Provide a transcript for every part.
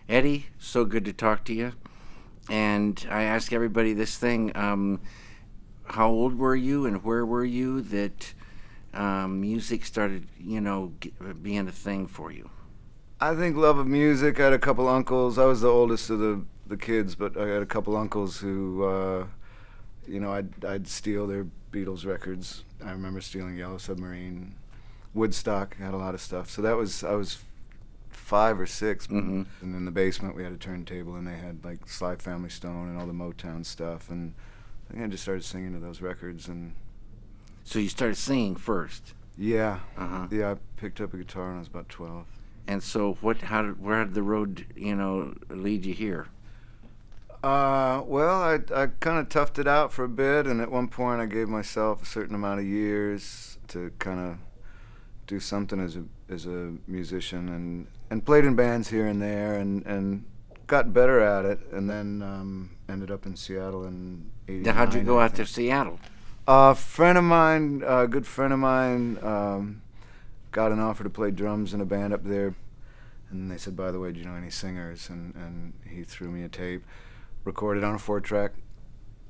Eddie, so good to talk to you. And I ask everybody this thing: how old were you, and where were you that music started, being a thing for you? I think love of music. I had a couple uncles. I was the oldest of the kids, but I had a couple uncles who, I'd steal their Beatles records. I remember stealing Yellow Submarine, Woodstock. Had a lot of stuff. So I was 5 or 6, Mm-hmm. and in the basement we had a turntable, and they had like Sly Family Stone and all the Motown stuff, and I think I just started singing to those records, and So you started singing first. yeah, Uh-huh. yeah. I picked up a guitar when I was about 12. And so where did the road, lead you here? Well, I kind of toughed it out for a bit, and at one point I gave myself a certain amount of years to kind of do something as a musician, and played in bands here and there, and got better at it, and then ended up in Seattle in '89. Now, how'd you go I out to think. Seattle? A friend of mine, a good friend of mine, got an offer to play drums in a band up there, and they said, by the way, do you know any singers? And he threw me a tape, recorded on a 4-track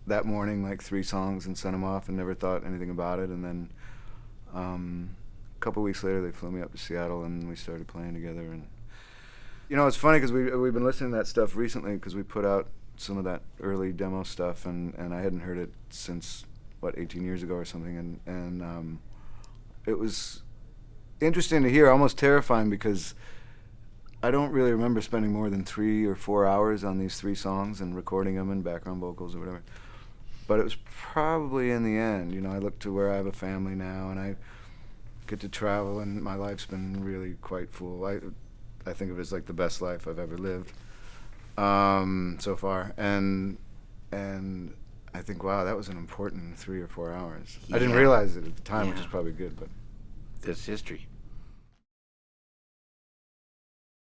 that morning, like 3 songs, and sent them off, and never thought anything about it. And then a couple weeks later, they flew me up to Seattle, and we started playing together. And it's funny because we've been listening to that stuff recently, because we put out some of that early demo stuff, and I hadn't heard it since 18 years ago or something, and it was interesting to hear, almost terrifying, because I don't really remember spending more than 3 or 4 hours on these 3 songs and recording them and background vocals or whatever. But it was probably in the end, I look to where I have a family now, and I get to travel, and my life's been really quite full. I think of it as like the best life I've ever lived so far, and I think, wow, that was an important 3 or 4 hours. I didn't Yeah. realize it at the time, which Yeah. is probably good, but That's history.